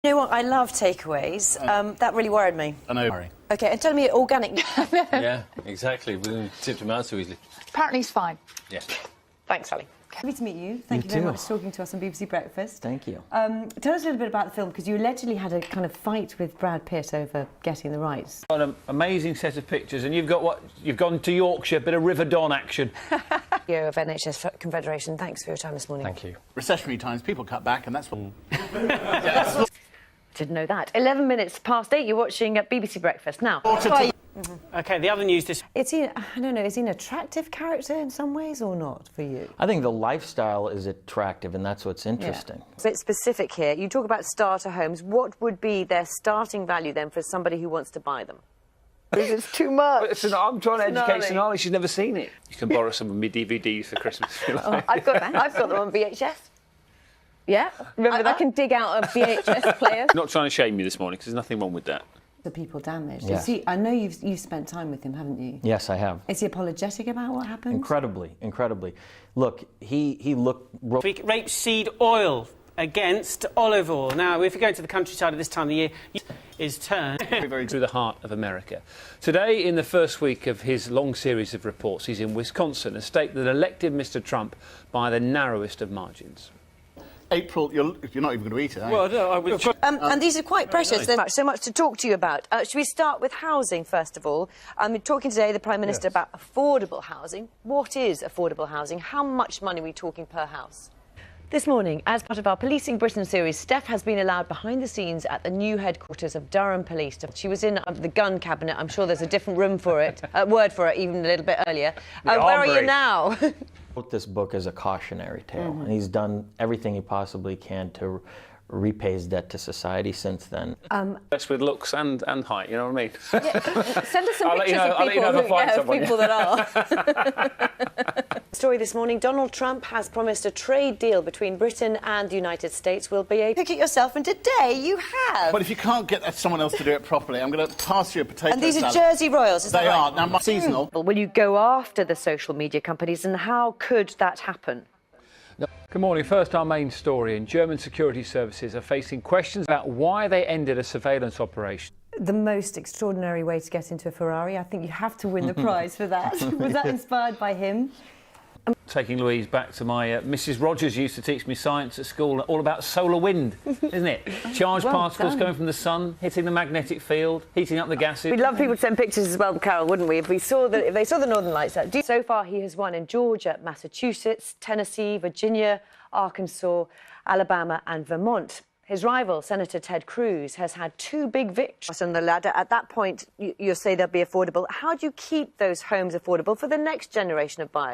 You know what? I love takeaways. That really worried me. I know. OK, and tell me organic... Yeah, exactly. We tipped him out so easily. Apparently he's fine. Yes. Thanks, Sally. Lovely to meet you. Thank you very much for talking to us on BBC Breakfast. Thank you. Tell us a little bit about the film, because you allegedly had a kind of fight with Brad Pitt over getting the rights. Got an amazing set of pictures, and you've got what? You've gone to Yorkshire, bit of River Don action. CEO of NHS Confederation, thanks for your time this morning. Thank you. Recessionary times, people cut back, and that's what... Didn't know that. 11 minutes past 8, you're watching BBC Breakfast. Now... OK, the other news this... Is he, I don't know, is he an attractive character in some ways or not for you? I think the lifestyle is attractive, and that's what's interesting. A bit specific here. You talk about starter homes. What would be their starting value then for somebody who wants to buy them? It's too much. I'm trying to educate Sonali. She's never seen it. You can borrow some of my DVDs for Christmas. I've got them on VHS. Yeah, remember that? I can dig out a VHS player. Not trying to shame you this morning, because there's nothing wrong with that. The people damaged. Yes. I know you've spent time with him, haven't you? Yes, I have. Is he apologetic about what happened? Incredibly, incredibly. Look, he looked... Rapeseed oil against olive oil. Now, if you go to the countryside at this time of the year, is turned Very through the heart of America. Today, in the first week of his long series of reports, he's in Wisconsin, a state that elected Mr. Trump by the narrowest of margins. April, you're not even going to eat it, are you? Well, no, I was... and these are quite precious. There's so much to talk to you about. Should we start with housing, first of all? I'm talking today, the Prime Minister, about affordable housing. What is affordable housing? How much money are we talking per house? This morning, as part of our Policing Britain series, Steph has been allowed behind the scenes at the new headquarters of Durham Police. She was in the gun cabinet. I'm sure there's a different room for it, word for it, even a little bit earlier. Where are you now? Wrote this book as a cautionary tale, and he's done everything he possibly can to repay his debt to society since then. Best with looks and height, you know what I mean? Yeah. Send us some I'll let you pictures know- I'll let you know if I find of someone. people that are. Story this morning, Donald Trump has promised a trade deal between Britain and the United States will be a... Pick it yourself, and today you have. But if you can't get someone else to do it properly, I'm going to pass you a potato And these are salad. Jersey Royals, is that They right? are. Now, my seasonal. Will you go after the social media companies, and how could that happen? Good morning. First, our main story. And German security services are facing questions about why they ended a surveillance operation. The most extraordinary way to get into a Ferrari. I think you have to win the prize for that. Was that inspired by him? Taking Louise back to my... Mrs Rogers used to teach me science at school, all about solar wind, isn't it? Charged particles coming from the sun, hitting the magnetic field, heating up the gases. We'd love people to send pictures as well, Carol, wouldn't we? If they saw the Northern Lights. So far, he has won in Georgia, Massachusetts, Tennessee, Virginia, Arkansas, Alabama and Vermont. His rival, Senator Ted Cruz, has had 2 big victories on the ladder. At that point, you say they'll be affordable. How do you keep those homes affordable for the next generation of buyers?